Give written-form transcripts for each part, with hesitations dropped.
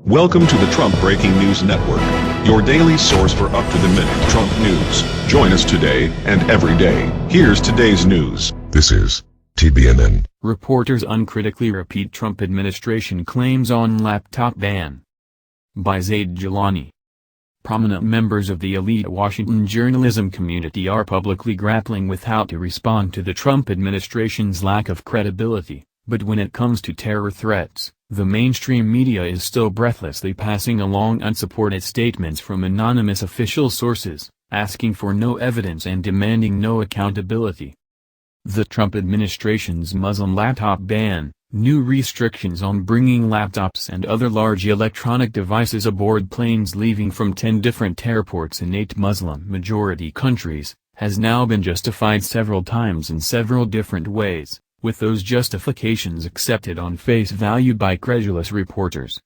Welcome to the Trump Breaking News Network, your daily source for up-to-the-minute Trump news. Join us today and every day. Here's today's news. This is TBNN. Reporters uncritically repeat Trump administration claims on laptop ban. By Zaid Jilani. Prominent members of the elite Washington journalism community are publicly grappling with how to respond to the Trump administration's lack of credibility, but when it comes to terror threats, the mainstream media is still breathlessly passing along unsupported statements from anonymous official sources, asking for no evidence and demanding no accountability. The Trump administration's Muslim laptop ban, new restrictions on bringing laptops and other large electronic devices aboard planes leaving from 10 different airports in 8 Muslim-majority countries, has now been justified several times in several different ways, with those justifications accepted on face value by credulous reporters.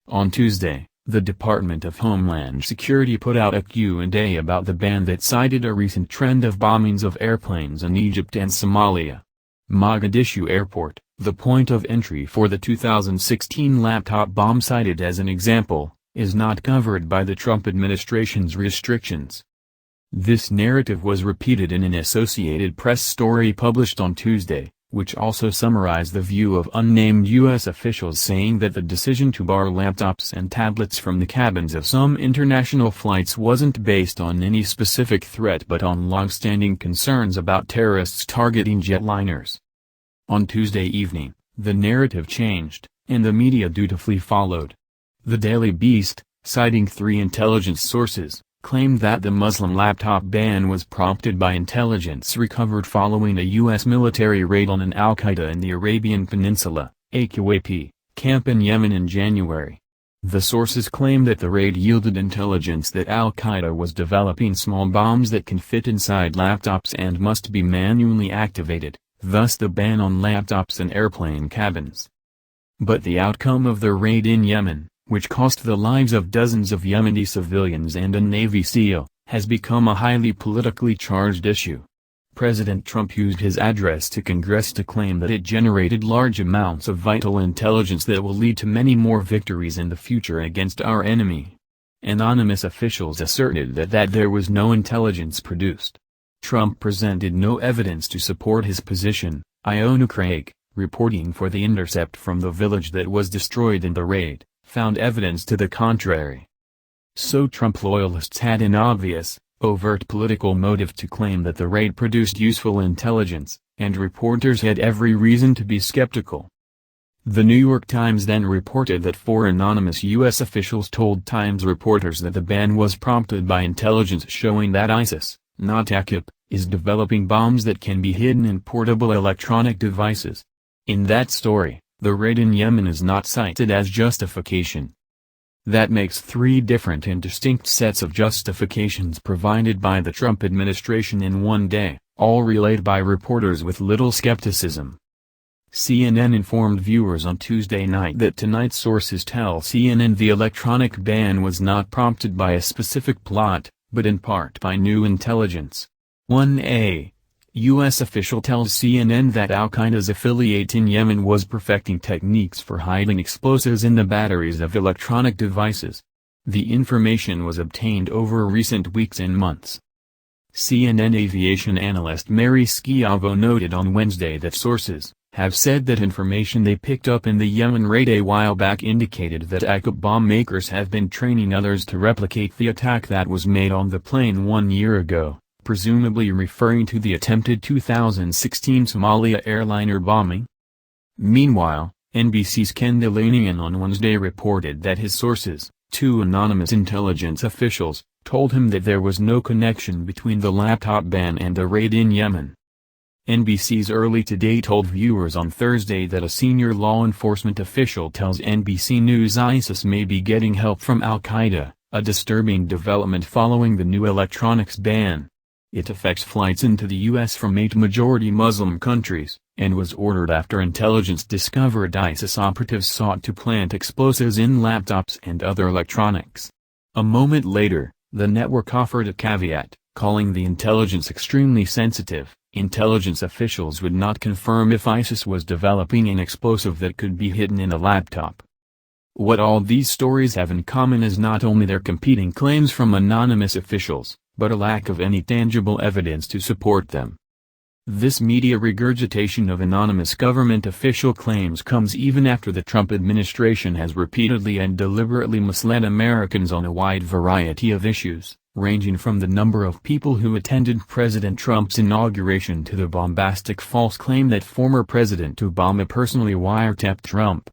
On Tuesday, the Department of Homeland Security put out a Q&A about the ban that cited a recent trend of bombings of airplanes in Egypt and Somalia. Mogadishu Airport, the point of entry for the 2016 laptop bomb cited as an example, is not covered by the Trump administration's restrictions. This narrative was repeated in an Associated Press story published on Tuesday, which also summarized the view of unnamed U.S. officials saying that the decision to bar laptops and tablets from the cabins of some international flights wasn't based on any specific threat but on long-standing concerns about terrorists targeting jetliners. On Tuesday evening, the narrative changed, and the media dutifully followed. The Daily Beast, citing 3 intelligence sources, claimed that the Muslim laptop ban was prompted by intelligence recovered following a U.S. military raid on an al-Qaeda in the Arabian Peninsula, AQAP, camp in Yemen in January. The sources claim that the raid yielded intelligence that al-Qaeda was developing small bombs that can fit inside laptops and must be manually activated, thus the ban on laptops in airplane cabins. But the outcome of the raid in Yemen, which cost the lives of dozens of Yemeni civilians and a Navy SEAL, has become a highly politically charged issue. President Trump used his address to Congress to claim that it generated large amounts of vital intelligence that will lead to many more victories in the future against our enemy. Anonymous officials asserted that there was no intelligence produced. Trump presented no evidence to support his position, Iona Craig, reporting for The Intercept from the village that was destroyed in the raid, found evidence to the contrary. So Trump loyalists had an obvious, overt political motive to claim that the raid produced useful intelligence, and reporters had every reason to be skeptical. The New York Times then reported that 4 anonymous U.S. officials told Times reporters that the ban was prompted by intelligence showing that ISIS, not AQAP, is developing bombs that can be hidden in portable electronic devices. In that story, the raid in Yemen is not cited as justification. That makes 3 different and distinct sets of justifications provided by the Trump administration in one day, all relayed by reporters with little skepticism. CNN informed viewers on Tuesday night that tonight's sources tell CNN the electronic ban was not prompted by a specific plot, but in part by new intelligence. 1A. U.S. official tells CNN that al-Qaeda's affiliate in Yemen was perfecting techniques for hiding explosives in the batteries of electronic devices. The information was obtained over recent weeks and months. CNN aviation analyst Mary Schiavo noted on Wednesday that sources have said that information they picked up in the Yemen raid a while back indicated that AQAP bomb makers have been training others to replicate the attack that was made on the plane 1 year ago, presumably referring to the attempted 2016 Somalia airliner bombing. Meanwhile, NBC's Ken Delanian on Wednesday reported that his sources, 2 anonymous intelligence officials, told him that there was no connection between the laptop ban and the raid in Yemen. NBC's Early Today told viewers on Thursday that a senior law enforcement official tells NBC News ISIS may be getting help from al-Qaeda, a disturbing development following the new electronics ban. It affects flights into the U.S. from 8 majority Muslim countries, and was ordered after intelligence discovered ISIS operatives sought to plant explosives in laptops and other electronics. A moment later, the network offered a caveat, calling the intelligence extremely sensitive. Intelligence officials would not confirm if ISIS was developing an explosive that could be hidden in a laptop. What all these stories have in common is not only their competing claims from anonymous officials, but a lack of any tangible evidence to support them. This media regurgitation of anonymous government official claims comes even after the Trump administration has repeatedly and deliberately misled Americans on a wide variety of issues, ranging from the number of people who attended President Trump's inauguration to the bombastic false claim that former President Obama personally wiretapped Trump.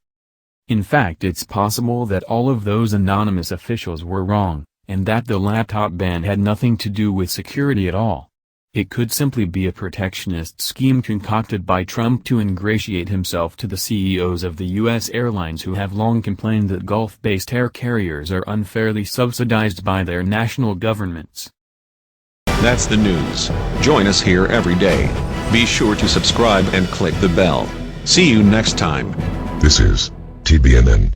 In fact, it's possible that all of those anonymous officials were wrong, and that the laptop ban had nothing to do with security at all. It could simply be a protectionist scheme concocted by Trump to ingratiate himself to the CEOs of the U.S. airlines who have long complained that Gulf-based air carriers are unfairly subsidized by their national governments. That's the news. Join us here every day. Be sure to subscribe and click the bell. See you next time. This is TBNN.